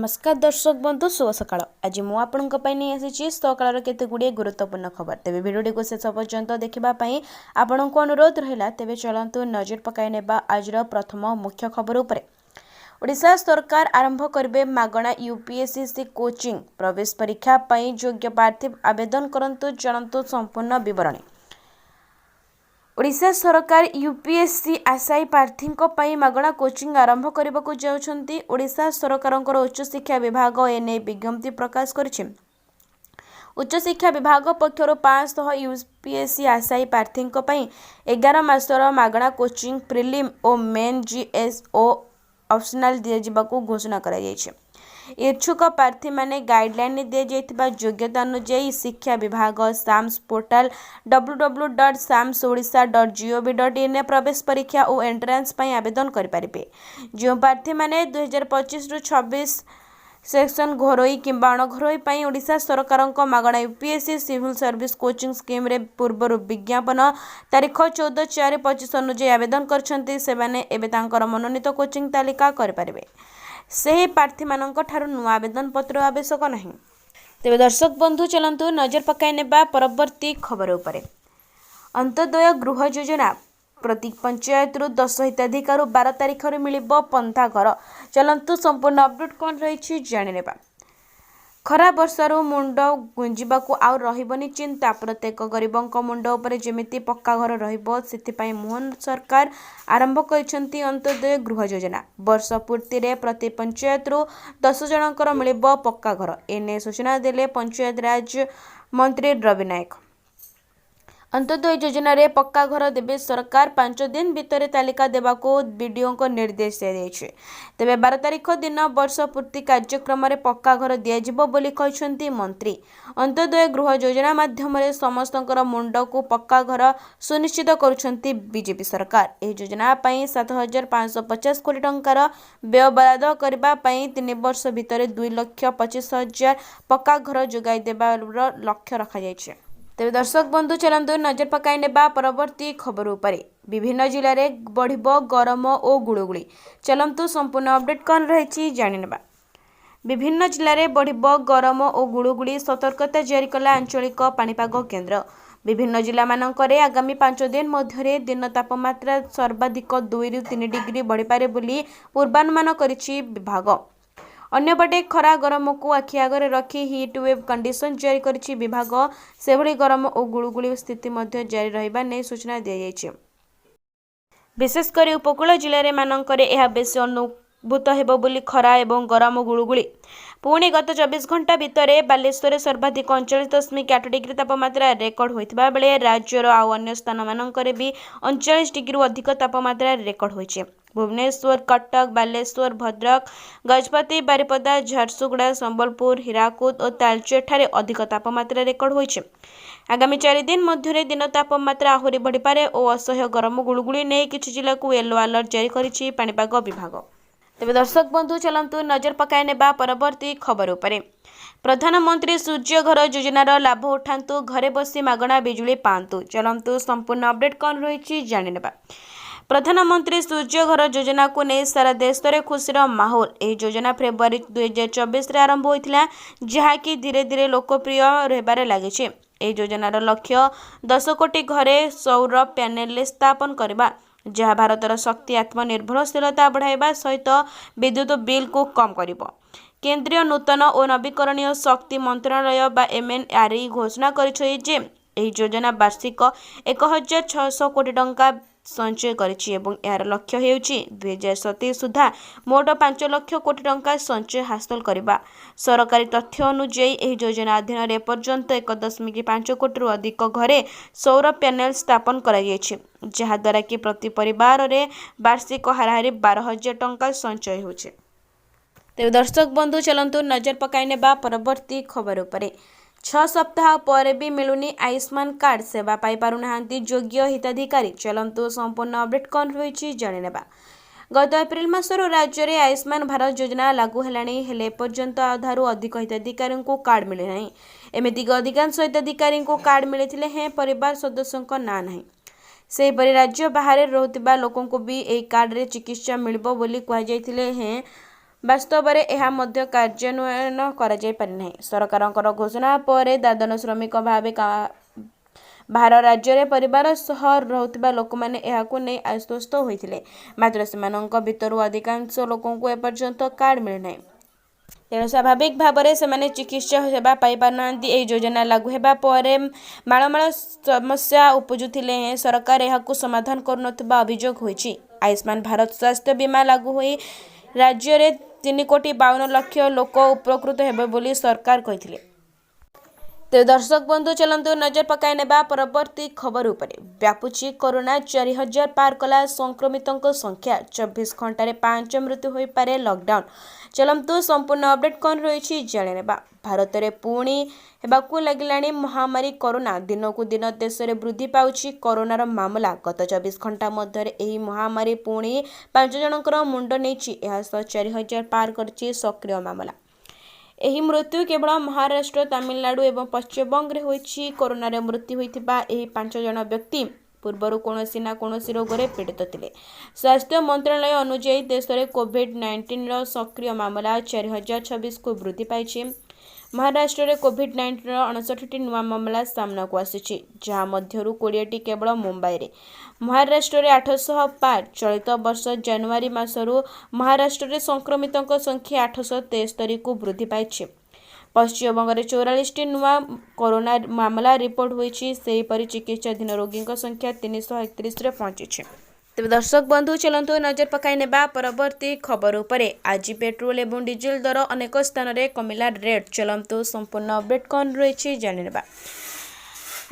नमस्कार दर्शक बंधु शुभ सकाळ। आज मु आपणक नहीं आसी सकाळ केते गुड़िए गुरुत्वपूर्ण खबर। तेबे भिडियो को शेष पर्यंत देखा आपण को अनुरोध रहा। तेबे चलतु नजर पकाई नेबा आज प्रथम मुख्य खबर उपरे। ओडिशा सरकार आरंभ करेंगे मागणा यूपीएससी कोचिंग प्रवेश परीक्षा पई योग्य प्रार्थी आवेदन करंतु। जानतु संपूर्ण विवरणी। ओडिशा सरकार यूपीएससी आशायी प्रार्थी मागणा कोचिंग आरंभ करने को जाउछंती। ओडिशा सरकारଙ୍କର उच्च शिक्षा विभाग एने विज्ञप्ति प्रकाश करिछि। उच्च शिक्षा विभाग पक्षर 500 यूपीएससी आशायी प्रार्थी 11 मासर मागणा कोचिंग प्रिलिम और मेन जीएसओ ऑप्शनल दिजाको घोषणा करा जायछि। इच्छुक प्रार्थी माने गाइडलाइन दि जाइथिबा योग्यता अनुसार शिक्षा विभाग साम्स पोर्टल www.samsodisha.gov.in प्रवेश परीक्षा और एंट्रेंस पई आवेदन करि परिबे। जो प्रार्थी माने 2025 रु 26 सेक्शन घरोई किंबा अणघरोई पई ओडिशा सरकारक मागणा UPSC civil service coaching scheme रे पूर्व विज्ञापन तारीख 14/4/25 अनुसार आवेदन करछंती। सेमाने एबे तांकर मनोनीत कोचिंग तालिका करि परिबे। से प्रार्थी मानक ठारू नुआ आवेदन पत्र आवश्यक नहीं। तेबे दर्शक बंधु चलंतु नजर पकाई नेबा परवर्ती खबर उपरे। अंत्योदय गृह योजना प्रति पंचायत रु 10 हिताधिकार 12 तारीख रे मिलिबो पंथा घर। चलंतु संपूर्ण अपडेट कोन रहिछि जानि नेबा। खरा वर्षारू मुंड गुंजिबाकू आउ रहिबनी चिंता। प्रत्येक गरीबंक मुंड उपरे जेमिति पक्का घर रहिबो सेथिपाई मोहन सरकार आरंभ करिसेंती अंत्योदय गृह योजना। वर्ष पूर्ति रे प्रति पंचायत रु 10 जनकर मिलिबो पक्का घर। एने सूचना देले पंचायत राज मंत्री रवि नायक। अंत्योदय योजना रे पक्का घर देवे सरकार 5 दिन भितर तालिका देवाको बीडीओ को निर्देश दिया। तेबे 12 तारीख दिन वर्ष पूर्ति कार्यक्रम रे पक्का घर दियाजिबो बोली कहछंती मंत्री। अंत्योदय गृह योजना माध्यम रे समस्तकर मुंड को पक्का घर सुनिश्चित करुछंती बीजेपी सरकार। ए योजना पई 7550 कोटी टंकार व्यय बराद करबा पई 3 वर्ष भितर 2,25,000 पक्का घर जोगाई देबार लक्ष्य रखा जायछि। तेबे दर्शक बंधु चलंतु नजर पकाई नेबा परवर्ती खबर उपरे। विभिन्न जिले में बढ़िबो गरम और गुळुगुळी। चलंतु संपूर्ण अपडेट कौन रही जानि नेबा। विभिन्न जिले में बढ़िबो गरम और गुळुगुळी सतर्कता जारी कला आंचलिक पाणीपाग केन्द्र। विभिन्न जिला मानकरे आगामी 5 दिन मध्य दिन तापमात्रा सर्वाधिक 2 रु 3 डिग्री बढ़ी पारे बोली पूर्वानुमान करिछि विभाग। अन्यपटे खरा गरम को आखि आगे रखी हिट वेव कंडीशन जारी करिछि विभाग। सेभली गरम और गुळुगुळी स्थिति मध्य जारी रहिबा नै सूचना दिया जायछि। विशेषकर उपकूल जिले मानकरे यह बेस अनुभूत हेबो बोली खरा एवं गरम गुळुगुळी। पुणी गत 24 घंटा भितर बालेश्वर सर्वाधिक 39.8 डिग्री तापमात्रा रेकर्ड होइथिबा बेले राज्यर आउ अन्य स्थान मानकरे भी 39 डिग्री अधिक तापमात्रा रेकर्ड होइछि। भुवनेश्वर, कटक, बालेश्वर, भद्रक, गजपति, बारिपदा, झारसुगुड़ा, संबलपुर, हीराकुद और तालचेर ठारे अधिक तापमात्रा रेकर्ड होइछि। आगामी 4 दिन मध्य दिन तापमात्रा आहुरी बढ़ी पारे और असह्य गरम गुळुगुळी नै किछि जिला को येलो अलर्ट जारी करिछि पाणीपाग विभाग। तेबे दर्शक बंधु चलंतु नजर पकाई नेबा परवर्ती खबर उपरे। प्रधानमंत्री सूर्य घर योजनार लाभ उठांतु, घरे बसी मागणा बिजुली पांतु। चलंतु संपूर्ण अपडेट कौन रही जानि नेबा। प्रधानमंत्री सूर्य घर योजना को नहीं सारा देश में खुशीर माहौल। यह योजना फेब्रुआरी 2024 आरंभ होता जहाँकि धीरे धीरे लोकप्रिय रही लगी। यह योजनार लक्ष्य 10 कोटी घरे सौर पैनेल स्थापन करने जहाँ भारतर शक्ति आत्मनिर्भरशीलता बढ़ाइबा सहित विद्युत बिल को कम करिबो। केंद्रीय नूतन और नवीकरणीय शक्ति मंत्रालय बा एमएनआरई घोषणा करिछि जे एही योजना वार्षिक 1600 कोटी टंका संचय करिछि एवं यार लक्ष्य हेउछि 2027 सुधा मोट 5 लाख कोटी टंका संचय हासिल करबा। सरकारी तथ्य अनुसार एही योजना अधीन रे पर्यंत 1.5 कोटी अधिक घरे सौर पैनेल स्थापन करा जायछि जहा द्वारा कि प्रति परिवार रे वार्षिक हाराहारी 12,000 टंका संचय होछि। तेबे दर्शक बंधु चलंतु नजर पकाई नेबा परवर्ती खबर उपरे। 6 सप्ताह पर भी मिलुनी आयुष्मान कार्ड सेवा पाई पारुनाहांती योग्य हिताधिकारी। चलंतु संपूर्ण अपडेट कौन रही जानि नेबा। गत एप्रिल मासर राज्य में आयुष्मान भारत योजना लागू हेलाणी हेले पर्यंत आधारू अधिक हिताधिकारी को कार्ड मिले नहीं। एमितिक अधिकांश हिताधिकारी को कार्ड मिले हैं परिवार सदस्यों ना नहीं। सेहीपरि राज्य बाहर रोहुतिबा लोकों को भी यह कार्ड रे चिकित्सा मिलिबो बोली कह जायतिले हैं ବାସ୍ତବରେ ଏହା ମଧ୍ୟ କାର୍ଯ୍ୟାନ୍ୱୟନ କରାଯାଇ ପାରିନାହିଁ। ସରକାରଙ୍କର ଘୋଷଣା ପରେ ଦାଦନ ଶ୍ରମିକ ଭାବେ ବାହାର ରାଜ୍ୟରେ ପରିବାର ସହ ରହୁଥିବା ଲୋକମାନେ ଏହାକୁ ନେଇ ଆଶ୍ୱସ୍ତ ହୋଇଥିଲେ। ମାତ୍ର ସେମାନଙ୍କ ଭିତରୁ ଅଧିକାଂଶ ଲୋକଙ୍କୁ ଏପର୍ଯ୍ୟନ୍ତ କାର୍ଡ ମିଳିନାହିଁ। ତେଣୁ ସ୍ୱାଭାବିକ ଭାବରେ ସେମାନେ ଚିକିତ୍ସା ସେବା ପାଇପାରୁନାହାନ୍ତି। ଏହି ଯୋଜନା ଲାଗୁ ହେବା ପରେ ମାଳମାଳ ସମସ୍ୟା ଉପୁଜୁଥିଲେ ହେଁ ସରକାର ଏହାକୁ ସମାଧାନ କରୁନଥିବା ଅଭିଯୋଗ ହୋଇଛି। ଆୟୁଷ୍ମାନ ଭାରତ ସ୍ୱାସ୍ଥ୍ୟ ବୀମା ଲାଗୁ ହୋଇ ରାଜ୍ୟରେ 3,52,00,000 ଲୋକ ଉପକୃତ ହେବେ ବୋଲି ସରକାର କହିଥିଲେ। ତେବେ ଦର୍ଶକ ବନ୍ଧୁ ଚାଲନ୍ତୁ ନଜର ପକାଇ ନେବା ପରବର୍ତ୍ତୀ ଖବର ଉପରେ। ବ୍ୟାପୁଛି କରୋନା, 4,000 ପାର କଲା ସଂକ୍ରମିତଙ୍କ ସଂଖ୍ୟା, 24 ଘଣ୍ଟାରେ 5 ମୃତ୍ୟୁ ହୋଇପାରେ ଲକଡାଉନ। ଚାଲନ୍ତୁ ସମ୍ପୂର୍ଣ୍ଣ ଅପଡେଟ୍ କ'ଣ ରହିଛି ଜାଣିନେବା। ଭାରତରେ ପୁଣି ହେବାକୁ ଲାଗିଲାଣି ମହାମାରୀ କରୋନା। ଦିନକୁ ଦିନ ଦେଶରେ ବୃଦ୍ଧି ପାଉଛି କରୋନାର ମାମଲା। ଗତ 24 ଘଣ୍ଟା ମଧ୍ୟରେ ଏହି ମହାମାରୀ ପୁଣି 5 ଜଣଙ୍କର ମୁଣ୍ଡ ନେଇଛି। ଏହାସହ 4,000 ପାର କରିଛି ସକ୍ରିୟ ମାମଲା। ଏହି ମୃତ୍ୟୁ କେବଳ ମହାରାଷ୍ଟ୍ର, ତାମିଲନାଡୁ ଏବଂ ପଶ୍ଚିମବଙ୍ଗରେ ହୋଇଛି। କରୋନାରେ ମୃତ୍ୟୁ ହୋଇଥିବା ଏହି 5 ଜଣ ବ୍ୟକ୍ତି ପୂର୍ବରୁ କୌଣସି ନା କୌଣସି ରୋଗରେ ପୀଡ଼ିତ ଥିଲେ। ସ୍ୱାସ୍ଥ୍ୟ ମନ୍ତ୍ରଣାଳୟ ଅନୁଯାୟୀ ଦେଶରେ କୋଭିଡ୍-19ର ସକ୍ରିୟ ମାମଲା 4,026କୁ ବୃଦ୍ଧି ପାଇଛି। ମହାରାଷ୍ଟ୍ରରେ କୋଭିଡ୍-19ର 59ଟି ନୂଆ ମାମଲା ସାମ୍ନାକୁ ଆସିଛି, ଯାହା ମଧ୍ୟରୁ 20ଟି କେବଳ ମୁମ୍ବାଇରେ। ମହାରାଷ୍ଟ୍ରରେ 800 ପାର। ଚଳିତ ବର୍ଷ ଜାନୁଆରୀ ମାସରୁ ମହାରାଷ୍ଟ୍ରରେ ସଂକ୍ରମିତଙ୍କ ସଂଖ୍ୟା 873କୁ ବୃଦ୍ଧି ପାଇଛି। ପଶ୍ଚିମବଙ୍ଗରେ 44ଟି ନୂଆ କରୋନା ମାମଲା ରିପୋର୍ଟ ହୋଇଛି। ସେହିପରି ଚିକିତ୍ସାଧୀନ ରୋଗୀଙ୍କ ସଂଖ୍ୟା 331ରେ ପହଞ୍ଚିଛି। ତେବେ ଦର୍ଶକ ବନ୍ଧୁ ଚାଲନ୍ତୁ ନଜର ପକାଇ ନେବା ପରବର୍ତ୍ତୀ ଖବର ଉପରେ। ଆଜି ପେଟ୍ରୋଲ ଏବଂ ଡିଜେଲ ଦର ଅନେକ ସ୍ଥାନରେ କମିଲା ରେଟ୍। ଚାଲନ୍ତୁ ସମ୍ପୂର୍ଣ୍ଣ ଅପଡେଟ୍ କ'ଣ ରହିଛି ଜାଣିନେବା।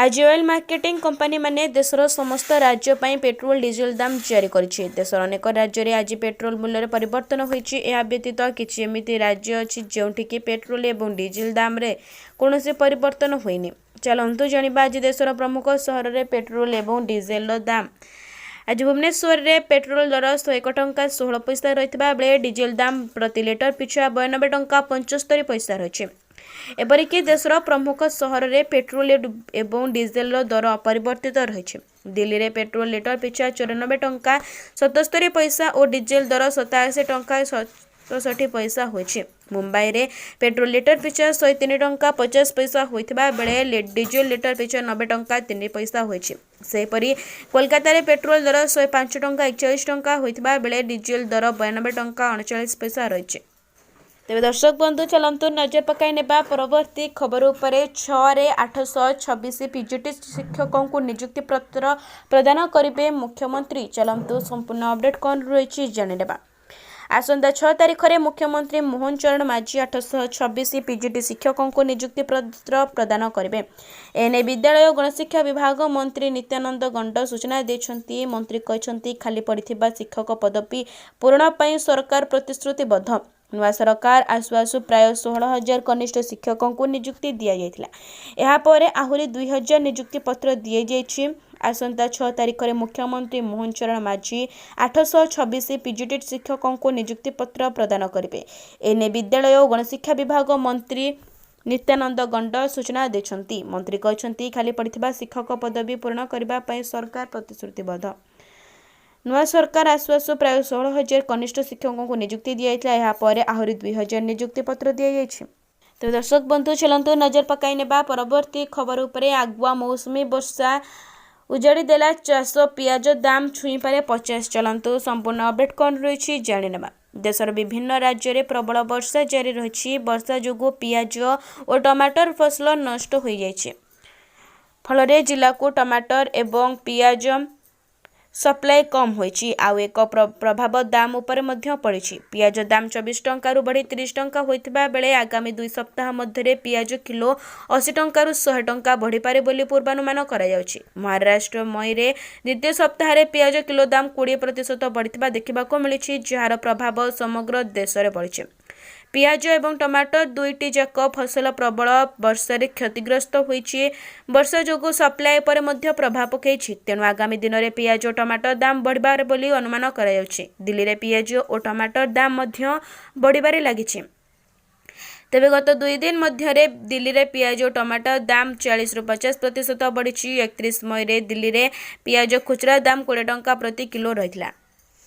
ଆଜି ଅଏଲ ମାର୍କେଟିଂ କମ୍ପାନୀମାନେ ଦେଶର ସମସ୍ତ ରାଜ୍ୟ ପାଇଁ ପେଟ୍ରୋଲ ଡିଜେଲ ଦାମ ଜାରି କରିଛି। ଦେଶର ଅନେକ ରାଜ୍ୟରେ ଆଜି ପେଟ୍ରୋଲ ମୂଲ୍ୟରେ ପରିବର୍ତ୍ତନ ହୋଇଛି। ଏହା ବ୍ୟତୀତ କିଛି ଏମିତି ରାଜ୍ୟ ଅଛି ଯେଉଁଠିକି ପେଟ୍ରୋଲ ଏବଂ ଡିଜେଲ ଦାମରେ କୌଣସି ପରିବର୍ତ୍ତନ ହୋଇନି। ଚାଲନ୍ତୁ ଜାଣିବା ଆଜି ଦେଶର ପ୍ରମୁଖ ସହରରେ ପେଟ୍ରୋଲ ଏବଂ ଡିଜେଲର ଦାମ। ଆଜି ଭୁବନେଶ୍ୱରରେ ପେଟ୍ରୋଲ ଦର 101 ଟଙ୍କା 16 ପଇସା ରହିଥିବା ବେଳେ ଡିଜେଲ ଦାମ ପ୍ରତି ଲିଟର ପିଛା 92 ଟଙ୍କା 75 ପଇସା ରହିଛି। ଏପରିକି ଦେଶର ପ୍ରମୁଖ ସହରରେ ପେଟ୍ରୋଲ ଏବଂ ଡିଜେଲର ଦର ଅପରିବର୍ତ୍ତିତ ରହିଛି। ଦିଲ୍ଲୀରେ ପେଟ୍ରୋଲ ଲିଟର ପିଛା 94 ଟଙ୍କା 77 ପଇସା ଓ ଡିଜେଲ ଦର 87 ଟଙ୍କା 67 ପଇସା ହୋଇଛି। ମୁମ୍ବାଇରେ ପେଟ୍ରୋଲ ଲିଟର ପିଛା 103 ଟଙ୍କା 50 ପଇସା ହୋଇଥିବା ବେଳେ ଡିଜେଲ ଲିଟର ପିଛା 90 ଟଙ୍କା 3 ପଇସା ହୋଇଛି। ସେହିପରି କୋଲକାତାରେ ପେଟ୍ରୋଲ ଦର 105 ଟଙ୍କା 41 ଟଙ୍କା ହୋଇଥିବା ବେଳେ ଡିଜେଲ ଦର 92 ଟଙ୍କା 39 ପଇସା ରହିଛି। ତେବେ ଦର୍ଶକ ବନ୍ଧୁ ଚାଲନ୍ତୁ ନଜର ପକାଇ ନେବା ପରବର୍ତ୍ତୀ ଖବର ଉପରେ। 6ରେ 826 ପିଜିଟି ଶିକ୍ଷକଙ୍କୁ ନିଯୁକ୍ତି ପତ୍ର ପ୍ରଦାନ କରିବେ ମୁଖ୍ୟମନ୍ତ୍ରୀ। ଚାଲନ୍ତୁ ସମ୍ପୂର୍ଣ୍ଣ ଅପଡେଟ୍ କ'ଣ ରହିଛି ଜାଣିନେବା। ଆସନ୍ତା 6 ତାରିଖରେ ମୁଖ୍ୟମନ୍ତ୍ରୀ ମୋହନ ଚରଣ ମାଝୀ 826 ପିଜିଟି ଶିକ୍ଷକଙ୍କୁ ନିଯୁକ୍ତି ପତ୍ର ପ୍ରଦାନ କରିବେ। ଏନେଇ ବିଦ୍ୟାଳୟ ଓ ଗଣଶିକ୍ଷା ବିଭାଗ ମନ୍ତ୍ରୀ ନିତ୍ୟାନନ୍ଦ ଗଣ୍ଡ ସୂଚନା ଦେଇଛନ୍ତି। ମନ୍ତ୍ରୀ କହିଛନ୍ତି, ଖାଲି ପଡ଼ିଥିବା ଶିକ୍ଷକ ପଦବୀ ପୂରଣ ପାଇଁ ସରକାର ପ୍ରତିଶ୍ରୁତିବଦ୍ଧ। ନୂଆ ସରକାର ଆସୁ ଆସୁ ପ୍ରାୟ 16,000 କନିଷ୍ଠ ଶିକ୍ଷକଙ୍କୁ ନିଯୁକ୍ତି ଦିଆଯାଇଥିଲା। ଏହାପରେ ଆହୁରି 2,000 ନିଯୁକ୍ତି ପତ୍ର ଦିଆଯାଇଛି। ଆସନ୍ତା 6 ତାରିଖରେ ମୁଖ୍ୟମନ୍ତ୍ରୀ ମୋହନ ଚରଣ ମାଝୀ 826 ପିଜିଟି ଶିକ୍ଷକଙ୍କୁ ନିଯୁକ୍ତି ପତ୍ର ପ୍ରଦାନ କରିବେ। ଏନେଇ ବିଦ୍ୟାଳୟ ଓ ଗଣଶିକ୍ଷା ବିଭାଗ ମନ୍ତ୍ରୀ ନିତ୍ୟାନନ୍ଦ ଗଣ୍ଡ ସୂଚନା ଦେଇଛନ୍ତି। ମନ୍ତ୍ରୀ କହିଛନ୍ତି, ଖାଲି ପଡ଼ିଥିବା ଶିକ୍ଷକ ପଦବୀ ପୂରଣ କରିବା ପାଇଁ ସରକାର ପ୍ରତିଶ୍ରୁତିବଦ୍ଧ। ନୂଆ ସରକାର ଆସୁ ଆସୁ ପ୍ରାୟ 16,000 କନିଷ୍ଠ ଶିକ୍ଷକଙ୍କୁ ନିଯୁକ୍ତି ଦିଆଯାଇଥିଲା। ଏହାପରେ ଆହୁରି 2,000 ନିଯୁକ୍ତି ପତ୍ର ଦିଆଯାଇଛି। ତେବେ ଦର୍ଶକ ବନ୍ଧୁ ଚାଲନ୍ତୁ ନଜର ପକାଇ ନେବା ପରବର୍ତ୍ତୀ ଖବର ଉପରେ। ଆଗୁଆ ମୌସୁମୀ ବର୍ଷା ଉଜାଡ଼ି ଦେଲା ଚାଷ, ପିଆଜ ଦାମ ଛୁଇଁପାରେ 50। ଚାଲନ୍ତୁ ସମ୍ପୂର୍ଣ୍ଣ ଅପଡେଟ୍ କ'ଣ ରହିଛି ଜାଣିନେବା। ଦେଶର ବିଭିନ୍ନ ରାଜ୍ୟରେ ପ୍ରବଳ ବର୍ଷା ଜାରି ରହିଛି। ବର୍ଷା ଯୋଗୁଁ ପିଆଜ ଓ ଟମାଟର ଫସଲ ନଷ୍ଟ ହୋଇଯାଇଛି। ଫଳରେ ଜିଲ୍ଲାକୁ ଟମାଟର ଏବଂ ପିଆଜ ସପ୍ଲାଇ କମ୍ ହୋଇଛି। ଆଉ ଏକ ପ୍ରଭାବ ଦାମ ଉପରେ ମଧ୍ୟ ପଡ଼ିଛି। ପିଆଜ ଦାମ 24 ଟଙ୍କାରୁ ବଢ଼ି 30 ଟଙ୍କା ହୋଇଥିବା ବେଳେ ଆଗାମୀ 2 ସପ୍ତାହ ମଧ୍ୟରେ ପିଆଜ କିଲୋ 80 ଟଙ୍କାରୁ 100 ଟଙ୍କା ବଢ଼ିପାରେ ବୋଲି ପୂର୍ବାନୁମାନ କରାଯାଉଛି। ମହାରାଷ୍ଟ୍ର ମଇରେ ଦ୍ୱିତୀୟ ସପ୍ତାହରେ ପିଆଜ କିଲୋ ଦାମ 20% ବଢ଼ିଥିବା ଦେଖିବାକୁ ମିଳିଛି, ଯାହାର ପ୍ରଭାବ ସମଗ୍ର ଦେଶରେ ପଡ଼ିଛି। ପିଆଜ ଏବଂ ଟମାଟର ଦୁଇଟି ଯାକ ଫସଲ ପ୍ରବଳ ବର୍ଷାରେ କ୍ଷତିଗ୍ରସ୍ତ ହୋଇଛି। ବର୍ଷା ଯୋଗୁଁ ସପ୍ଲାଇ ଉପରେ ମଧ୍ୟ ପ୍ରଭାବ ପକାଇଛି। ତେଣୁ ଆଗାମୀ ଦିନରେ ପିଆଜ ଓ ଟମାଟର ଦାମ ବଢ଼ିପାରେ ବୋଲି ଅନୁମାନ କରାଯାଉଛି। ଦିଲ୍ଲୀରେ ପିଆଜ ଓ ଟମାଟର ଦାମ ମଧ୍ୟ ବଢ଼ିବାରେ ଲାଗିଛି। ତେବେ ଗତ 2 ଦିନ ମଧ୍ୟରେ ଦିଲ୍ଲୀରେ ପିଆଜ ଓ ଟମାଟର ଦାମ 40ରୁ 50% ବଢ଼ିଛି। 31 ମଇରେ ଦିଲ୍ଲୀରେ ପିଆଜ ଖୁଚୁରା ଦାମ 20 ଟଙ୍କା ପ୍ରତି କିଲୋ ରହିଥିଲା।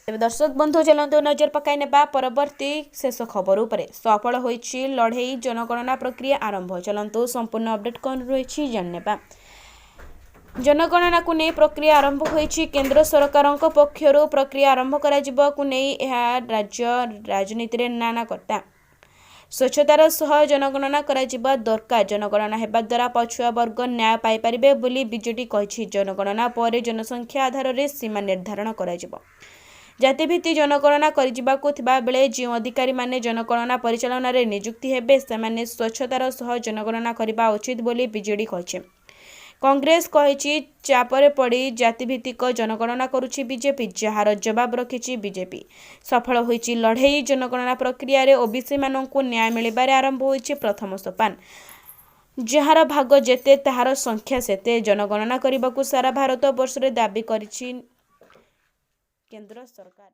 तेज दर्शक बंधु चलते नजर पकाई नेबा परवर्ती शेष खबर उपरे सफल होईछि लड़ई जनगणना प्रक्रिया आरंभ चलतु संपूर्ण अपडेट कौन रही जानेबा। जनगणना को नहीं प्रक्रिया आरंभ होईछि केंद्र सरकार पक्षरु प्रक्रिया आरंभ करा को नहीं राज्य राजनीति रे नाना कर्ता स्वच्छतार सह जनगणना करा दरकार जनगणना हेबा द्वारा पछुआ वर्ग न्याय पाई परिबे बोली बीजेडी कहिछि। जनगणना पर जनसंख्या आधार रे सीमा निर्धारण करा जातिभित्ति जनगणना करिजिबाकु थिबा बेले जो अधिकारी माने जनगणना परिचालन रे नियुक्ति हेबे सेमाने स्वच्छतार सह जनगणना करिबा उचित बोली बीजेडी कहिछि। कांग्रेस कहिछि चापरे पड़ी जातिभित्तिक जनगणना करुछि बीजेपी जार जवाब रखिछि बीजेपी। सफल होईछि लड़ई जनगणना प्रक्रिया रे ओबीसी माननकु न्याय मिलिबारे आरंभ होईछि प्रथम सोपान जार भाग जेते ताहार संख्या सेते जनगणना करिबाकु सारा भारत वर्ष रे दाबी करिछि केंद्र सरकार।